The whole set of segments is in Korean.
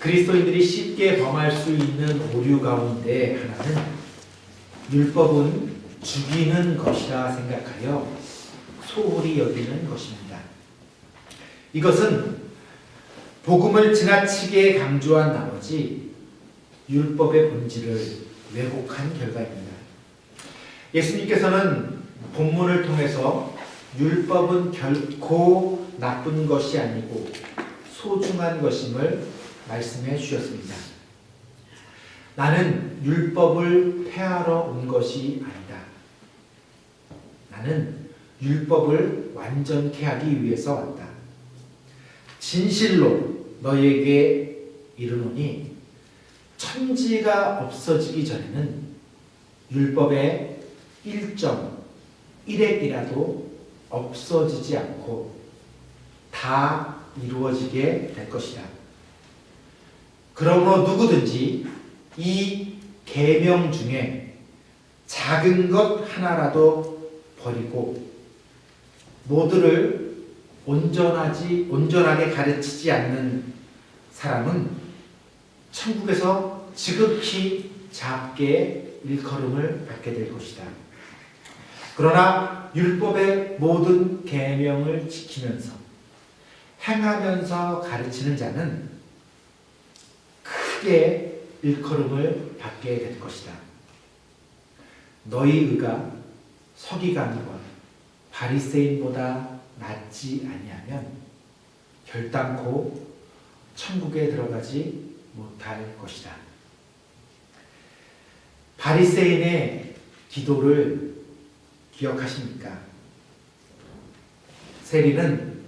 그리스도인들이 쉽게 범할 수 있는 오류 가운데 하나는 율법은 죽이는 것이라 생각하여 소홀히 여기는 것입니다. 이것은 복음을 지나치게 강조한 나머지 율법의 본질을 왜곡한 결과입니다. 예수님께서는 본문을 통해서 율법은 결코 나쁜 것이 아니고 소중한 것임을 말씀해 주셨습니다. 나는 율법을 폐하러 온 것이 아니다. 나는 율법을 완전케 하기 위해서 왔다. 진실로 너희에게 이르노니 천지가 없어지기 전에는 율법의 1.1핵이라도 없어지지 않고 다 이루어지게 될 것이다. 그러므로 누구든지 이 계명 중에 작은 것 하나라도 버리고 모두를 온전하게 가르치지 않는 사람은 천국에서 지극히 작게 일컬음을 받게 될 것이다. 그러나 율법의 모든 계명을 지키면서 행하면서 가르치는 자는 크게 일컬음을 받게 될 것이다. 너희 의가 서기관과 바리새인보다 낫지 아니하면 결단코 천국에 들어가지 못할 것이다. 바리새인의 기도를 기억하십니까? 세리는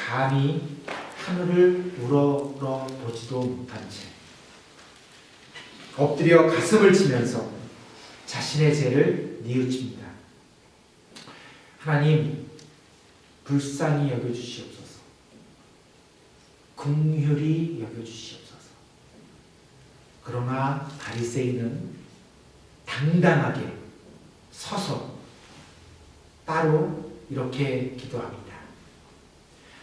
감히 하늘을 우러러보지도 못한 채 엎드려 가슴을 치면서 자신의 죄를 뉘우칩니다. 하나님, 불쌍히 여겨주시옵소서. 긍휼히 여겨주시옵소서. 그러나 바리새인은 당당하게 서서 따로 이렇게 기도합니다.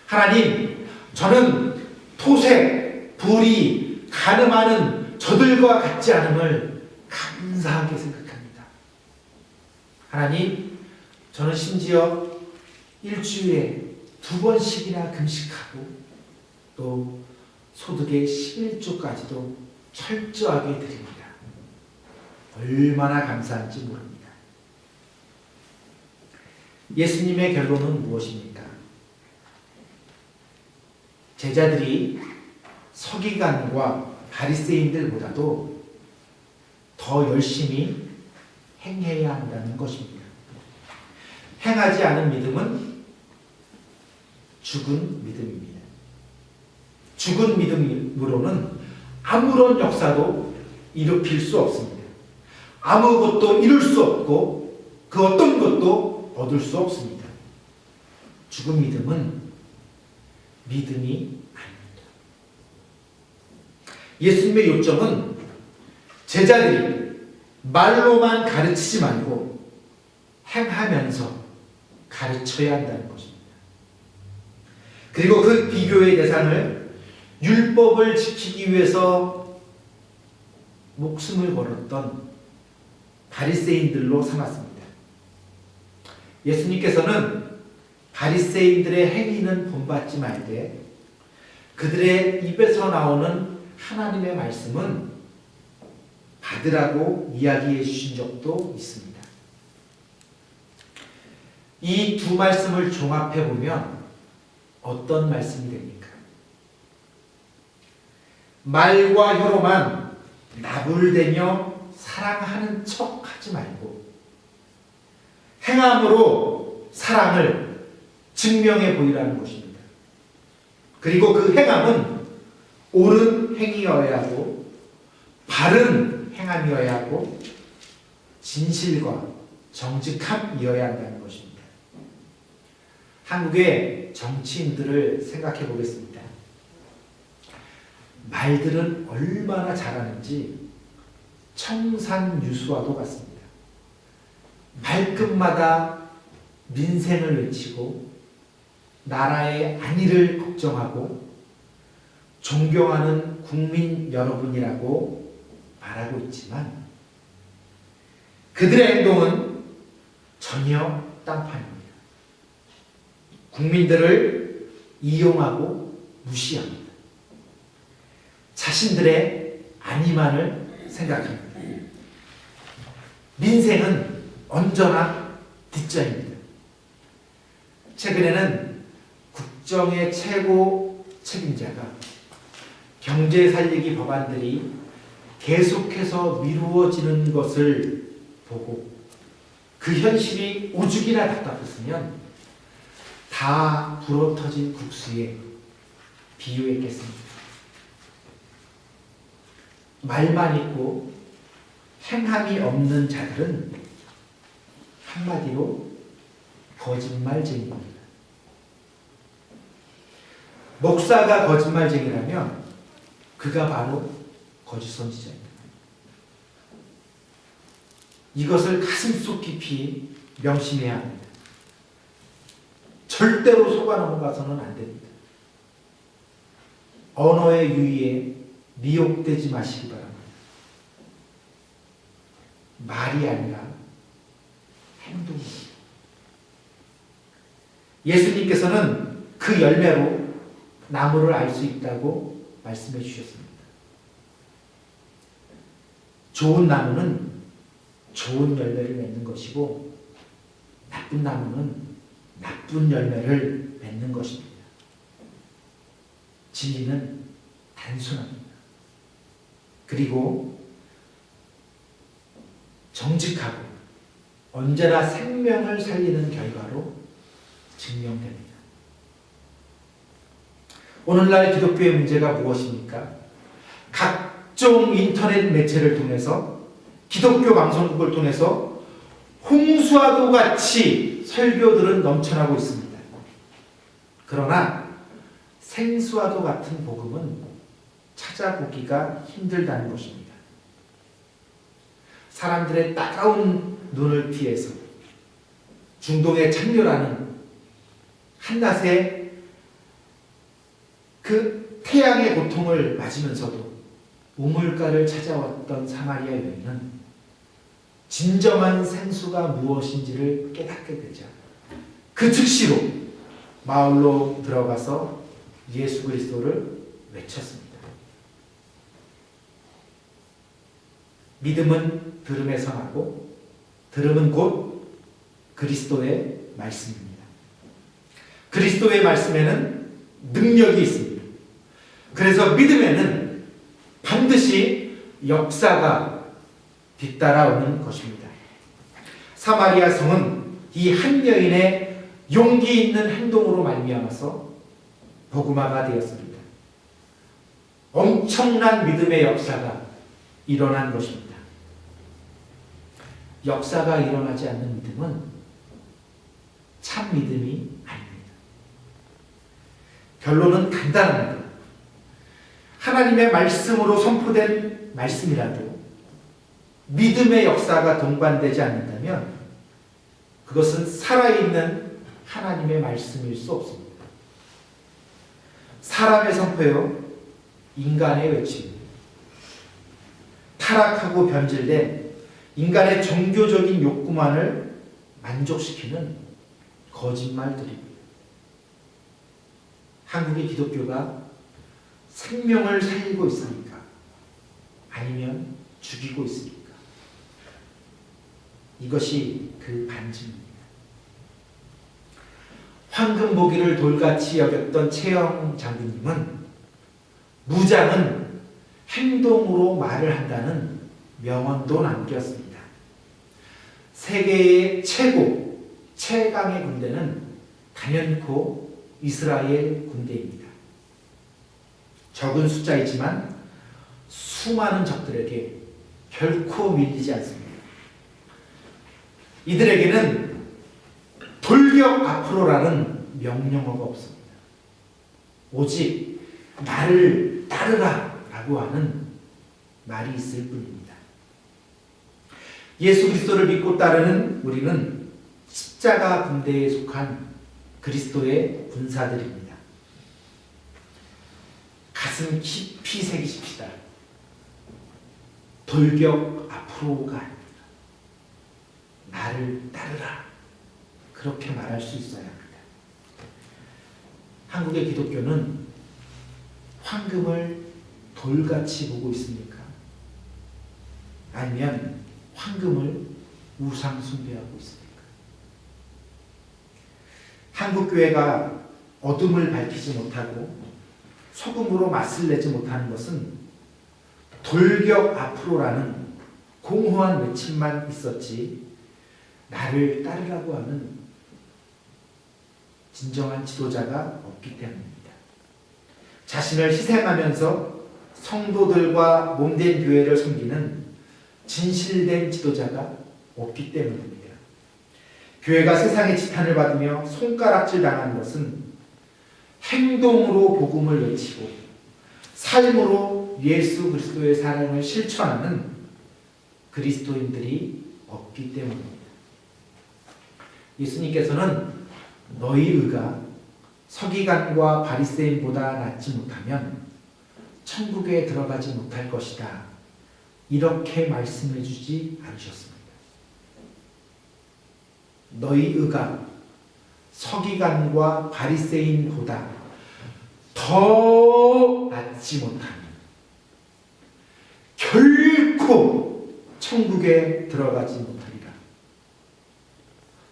하나님, 저는 토색, 불의, 간음하는 저들과 같지 않음을 감사하게 생각합니다. 하나님, 저는 심지어 일주일에 2번씩이나 금식하고 또 소득의 11조까지도 철저하게 드립니다. 얼마나 감사한지 모릅니다. 예수님의 결론은 무엇입니까? 제자들이 서기관과 바리새인들보다도 더 열심히 행해야 한다는 것입니다. 행하지 않은 믿음은 죽은 믿음입니다. 죽은 믿음으로는 아무런 역사도 일으킬 수 없습니다. 아무것도 이룰 수 없고 그 어떤 것도 얻을 수 없습니다. 죽은 믿음은 믿음이 아닙니다. 예수님의 요점은 제자들이 말로만 가르치지 말고 행하면서 가르쳐야 한다는 것입니다. 그리고 그 비교의 대상을 율법을 지키기 위해서 목숨을 걸었던 바리새인들로 삼았습니다. 예수님께서는 바리새인들의 행위는 본받지 말되 그들의 입에서 나오는 하나님의 말씀은 받으라고 이야기해 주신 적도 있습니다. 이 두 말씀을 종합해 보면 어떤 말씀이 됩니까? 말과 혀로만 나불대며 사랑하는 척 하지 말고 행함으로 사랑을 증명해 보이라는 것입니다. 그리고 그 행함은 옳은 행위여야 하고 바른 행함이어야 하고 진실과 정직함이어야 한다는 것입니다. 한국의 정치인들을 생각해 보겠습니다. 말들은 얼마나 잘하는지 청산유수와도 같습니다. 말끝마다 민생을 외치고 나라의 안위를 걱정하고 존경하는 국민 여러분이라고 말하고 있지만 그들의 행동은 전혀 딴판입니다. 국민들을 이용하고 무시합니다. 자신들의 안위만을 생각합니다. 민생은 언제나 뒷전입니다. 최근에는 국정의 최고 책임자가 경제 살리기 법안들이 계속해서 미루어지는 것을 보고 그 현실이 오죽이나 답답했으면 다 불어터진 국수에 비유했겠습니다. 말만 있고 행함이 없는 자들은 한마디로 거짓말쟁이입니다. 목사가 거짓말쟁이라면 그가 바로 거짓 선지자입니다. 이것을 가슴속 깊이 명심해야 합니다. 절대로 속아 넘어가서는 안 됩니다. 언어의 유의에 미혹되지 마시기 바랍니다. 말이 아니라 행동입니다. 예수님께서는 그 열매로 나무를 알 수 있다고 말씀해 주셨습니다. 좋은 나무는 좋은 열매를 맺는 것이고 나쁜 나무는 나쁜 열매를 맺는 것입니다. 진리는 단순합니다. 그리고 정직하고 언제나 생명을 살리는 결과로 증명됩니다. 오늘날 기독교의 문제가 무엇입니까? 각종 인터넷 매체를 통해서 기독교 방송국을 통해서 홍수와도 같이 설교들은 넘쳐나고 있습니다. 그러나 생수와도 같은 복음은 찾아보기가 힘들다는 것입니다. 사람들의 따가운 눈을 피해서 중동의 창녀라는 한낮에 그 태양의 고통을 맞으면서도 우물가를 찾아왔던 사마리아 여인은 진정한 생수가 무엇인지를 깨닫게 되자 그 즉시로 마을로 들어가서 예수 그리스도를 외쳤습니다. 믿음은 들음에서 나고 들음은 곧 그리스도의 말씀입니다. 그리스도의 말씀에는 능력이 있습니다. 그래서 믿음에는 반드시 역사가 뒤따라오는 것입니다. 사마리아 성은 이 한 여인의 용기 있는 행동으로 말미암아서 복음화가 되었습니다. 엄청난 믿음의 역사가 일어난 것입니다. 역사가 일어나지 않는 믿음은 참 믿음이 아닙니다. 결론은 간단합니다. 하나님의 말씀으로 선포된 말씀이라도 믿음의 역사가 동반되지 않는다면 그것은 살아있는 하나님의 말씀일 수 없습니다. 사람의 선포요, 인간의 외침입니다. 타락하고 변질된 인간의 종교적인 욕구만을 만족시키는 거짓말들입니다. 한국의 기독교가 생명을 살리고 있습니까? 아니면 죽이고 있습니까? 이것이 그 반증입니다. 황금보기를 돌같이 여겼던 최영 장군님은 무장은 행동으로 말을 한다는 명언도 남겼습니다. 세계의 최강의 군대는 단연코 이스라엘 군대입니다. 적은 숫자이지만 수많은 적들에게 결코 밀리지 않습니다. 이들에게는 돌격 앞으로라는 명령어가 없습니다. 오직 나를 따르라 라고 하는 말이 있을 뿐입니다. 예수 그리스도를 믿고 따르는 우리는 십자가 군대에 속한 그리스도의 군사들입니다. 가슴 깊이 새기십시다. 돌격 앞으로가 아닙니다. 나를 따르라. 그렇게 말할 수 있어야 합니다. 한국의 기독교는 황금을 돌같이 보고 있습니까? 아니면 황금을 우상 숭배하고 있습니까? 한국교회가 어둠을 밝히지 못하고 소금으로 맛을 내지 못하는 것은 돌격 앞으로라는 공허한 외침만 있었지 나를 따르라고 하는 진정한 지도자가 없기 때문입니다. 자신을 희생하면서 성도들과 몸된 교회를 섬기는 진실된 지도자가 없기 때문입니다. 교회가 세상의 지탄을 받으며 손가락질 당하는 것은 행동으로 복음을 외치고 삶으로 예수 그리스도의 사랑을 실천하는 그리스도인들이 없기 때문입니다. 예수님께서는 너희 의가 서기관과 바리새인보다 낫지 못하면 천국에 들어가지 못할 것이다. 이렇게 말씀해 주지 않으셨습니다. 너희 의가 서기관과 바리새인보다 더 낫지 못하면 결코 천국에 들어가지 못하리라.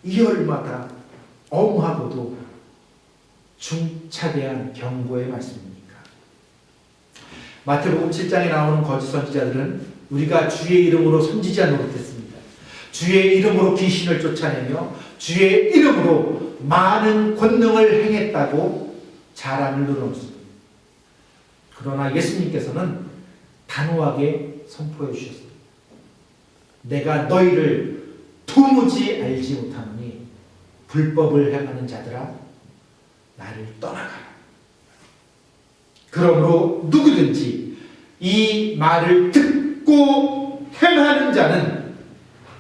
이 얼마나 엄하고도 중차대한 경고의 말씀입니까? 마태복음 7장에 나오는 거짓 선지자들은 우리가 주의 이름으로 선지자 노릇했습니다. 주의 이름으로 귀신을 쫓아내며 주의 이름으로 많은 권능을 행했다고 자랑을 늘어놓습니다. 그러나 예수님께서는 단호하게 선포해 주셨습니다. 내가 너희를 도무지 알지 못하노니 불법을 행하는 자들아 나를 떠나가라. 그러므로 누구든지 이 말을 듣고 행하는 자는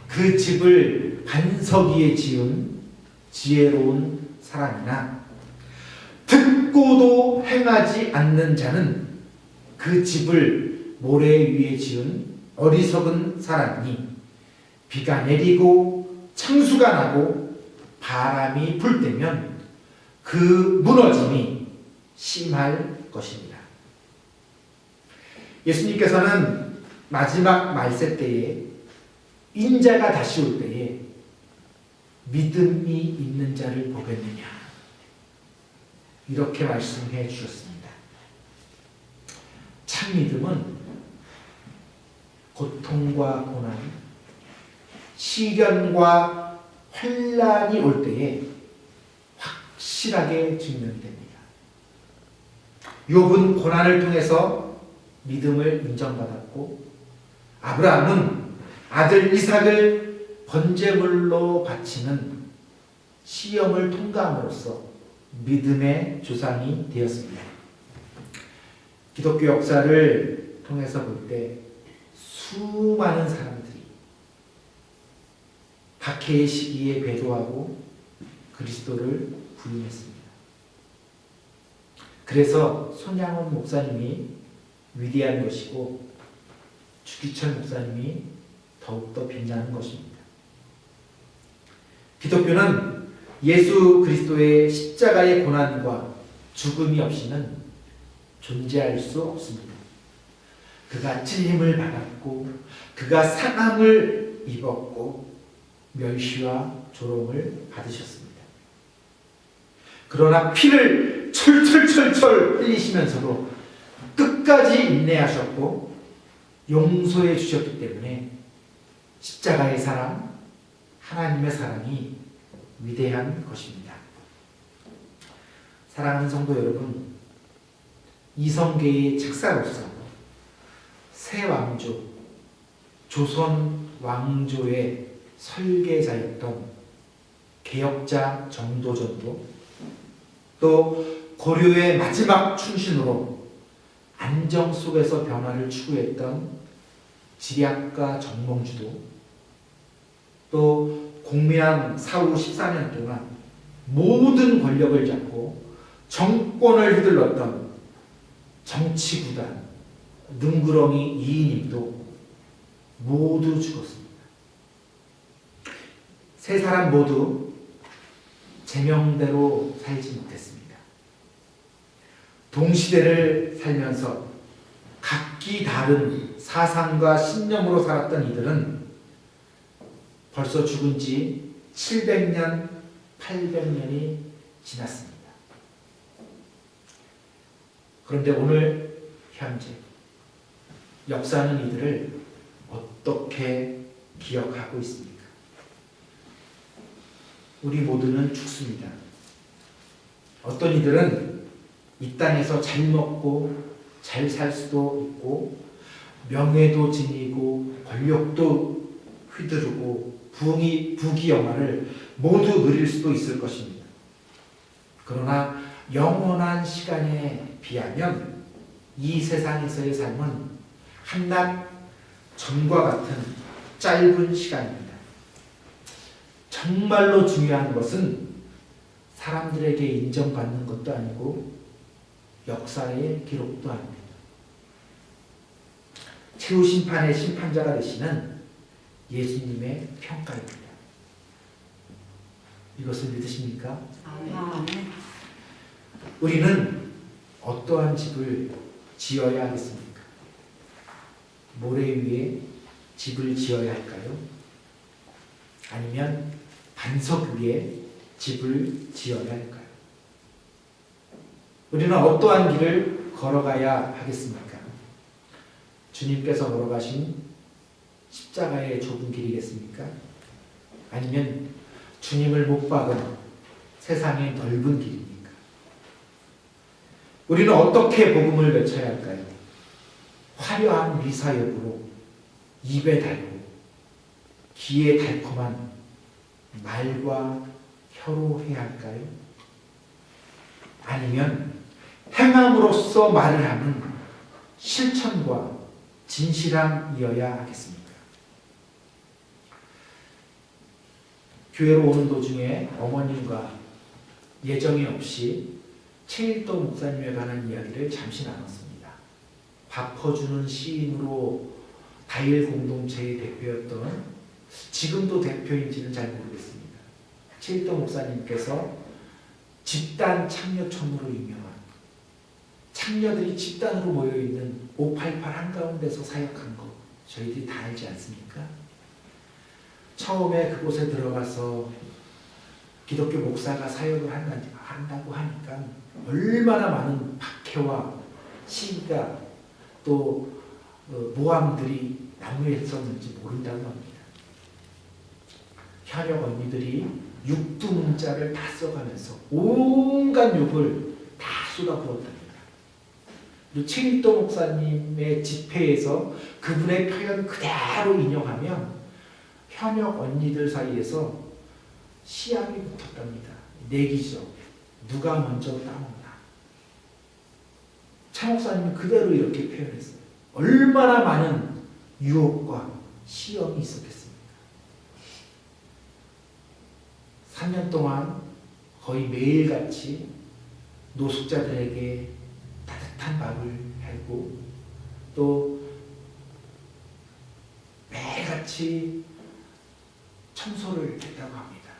그 집을 반석 위에 지은 지혜로운 사람이나 듣고도 행하지 않는 자는 그 집을 모래 위에 지은 어리석은 사람이니 비가 내리고 창수가 나고 바람이 불 때면 그 무너짐이 심할 것입니다. 예수님께서는 마지막 말세 때에 인자가 다시 올 때에 믿음이 있는 자를 보겠느냐 이렇게 말씀해 주셨습니다. 참 믿음은 고통과 고난, 시련과 환난이 올 때에 확실하게 증명됩니다. 욥은 고난을 통해서 믿음을 인정받았고 아브라함은 아들 이삭을 번제물로 바치는 시험을 통과함으로써 믿음의 조상이 되었습니다. 기독교 역사를 통해서 볼 때 수많은 사람들이 박해의 시기에 배도하고 그리스도를 부인했습니다. 그래서 손양원 목사님이 위대한 것이고 주기철 목사님이 더욱더 빛나는 것입니다. 기독교는 예수 그리스도의 십자가의 고난과 죽음이 없이는 존재할 수 없습니다. 그가 찔림을 받았고 그가 상함을 입었고 멸시와 조롱을 받으셨습니다. 그러나 피를 철철철철 흘리시면서도 끝까지 인내하셨고 용서해 주셨기 때문에 십자가의 사랑, 하나님의 사랑이 위대한 것입니다. 사랑하는 성도 여러분, 이성계의 책사로서 새 왕조, 조선 왕조의 설계자였던 개혁자 정도전도 또 고려의 마지막 충신으로 안정 속에서 변화를 추구했던 지략가 정몽주도 또 공민왕 사후 14년 동안 모든 권력을 잡고 정권을 휘둘렀던 정치구단, 능구렁이 이인임도 모두 죽었습니다. 세 사람 모두 제명대로 살지 못했습니다. 동시대를 살면서 각기 다른 사상과 신념으로 살았던 이들은 벌써 죽은 지 700년, 800년이 지났습니다. 그런데 오늘 현재 역사는 이들을 어떻게 기억하고 있습니까? 우리 모두는 죽습니다. 어떤 이들은 이 땅에서 잘 먹고 잘 살 수도 있고 명예도 지니고 권력도 휘두르고 부귀영화를 모두 누릴 수도 있을 것입니다. 그러나 영원한 시간에 비하면 이 세상에서의 삶은 한낱 전과 같은 짧은 시간입니다. 정말로 중요한 것은 사람들에게 인정받는 것도 아니고 역사의 기록도 아닙니다. 최후 심판의 심판자가 되시는 예수님의 평가입니다. 이것을 믿으십니까? 아멘. 우리는 어떠한 집을 지어야 하겠습니까? 모래 위에 집을 지어야 할까요? 아니면 반석 위에 집을 지어야 할까요? 우리는 어떠한 길을 걸어가야 하겠습니까? 주님께서 걸어가신 십자가의 좁은 길이겠습니까? 아니면 주님을 못 박은 세상의 넓은 길입니까? 우리는 어떻게 복음을 외쳐야 할까요? 화려한 미사역으로 입에 달고 귀에 달콤한 말과 혀로 해야 할까요? 아니면 행함으로써 말을 하는 실천과 진실함이어야 하겠습니까? 교회로 오는 도중에 어머님과 예정이 없이 최일도 목사님에 관한 이야기를 잠시 나눴습니다. 밥 퍼주는 시인으로 다일 공동체의 대표였던, 지금도 대표인지는 잘 모르겠습니다. 최일도 목사님께서 집단 참여총으로 유명한, 참여들이 집단으로 모여있는 588 한가운데서 사역한 거 저희들이 다 알지 않습니까? 처음에 그곳에 들어가서 기독교 목사가 사역을 한다고 하니까 얼마나 많은 박해와 시기가 또 모함들이 난무했었는지 모른다고 합니다. 현역 언니들이 육두문자를 다 써가면서 온갖 욕을 다 쏟아부었답니다. 최일도 목사님의 집회에서 그분의 표현 그대로 인용하면 현역 언니들 사이에서 시합이 붙었답니다. 내기죠. 누가 먼저 따먹나. 차 목사님은 그대로 이렇게 표현했어요. 얼마나 많은 유혹과 시험이 있었겠습니까? 3년 동안 거의 매일같이 노숙자들에게 따뜻한 밥을 해고 또 매일같이 청소를 했다고 합니다.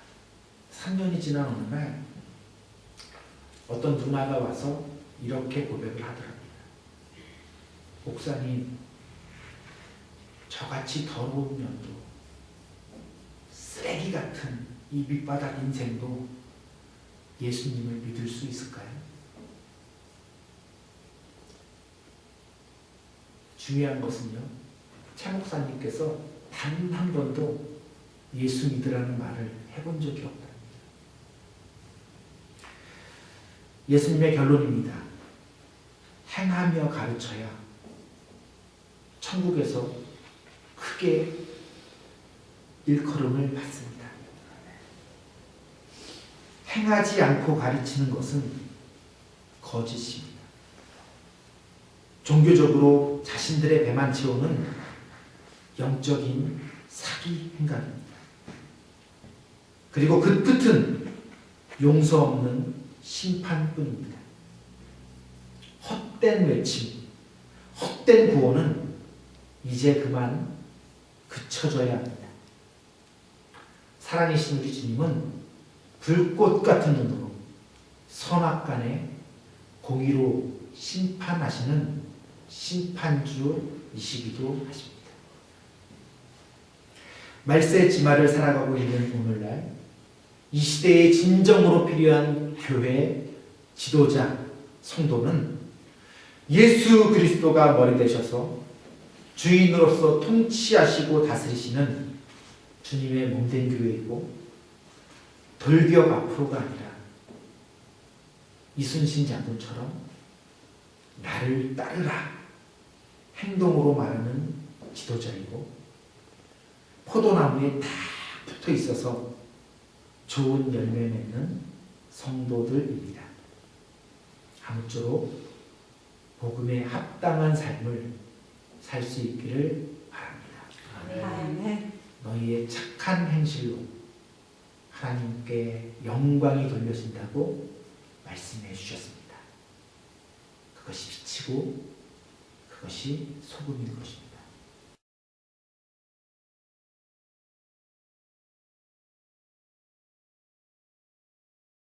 3년이 지난 어느 날 어떤 누나가 와서 이렇게 고백을 하더랍니다. 목사님, 저같이 더러운 년도, 쓰레기 같은 이 밑바닥 인생도 예수님을 믿을 수 있을까요? 중요한 것은요, 차 목사님께서 단 한 번도 예수 믿으라는 말을 해본 적이 없답니다. 예수님의 결론입니다. 행하며 가르쳐야 천국에서 크게 일컬음을 받습니다. 행하지 않고 가르치는 것은 거짓입니다. 종교적으로 자신들의 배만 채우는 영적인 사기 행각입니다. 그리고 그 끝은 용서 없는 심판뿐입니다. 헛된 외침, 헛된 구호는 이제 그만 그쳐져야 합니다. 살아계신 우리 주님은 불꽃 같은 눈으로 선악간에 공의로 심판하시는 심판주이시기도 하십니다. 말세 지마를 살아가고 있는 오늘날 이 시대에 진정으로 필요한 교회 지도자, 성도는 예수 그리스도가 머리 되셔서 주인으로서 통치하시고 다스리시는 주님의 몸된 교회이고, 돌격 앞으로가 아니라 이순신 장군처럼 나를 따르라 행동으로 말하는 지도자이고, 포도나무에 딱 붙어 있어서 좋은 열매 맺는 성도들입니다. 아무쪼록 복음에 합당한 삶을 살 수 있기를 바랍니다. 아멘. 너희의 착한 행실로 하나님께 영광이 돌려진다고 말씀해 주셨습니다. 그것이 빛이고 그것이 소금인 것입니다.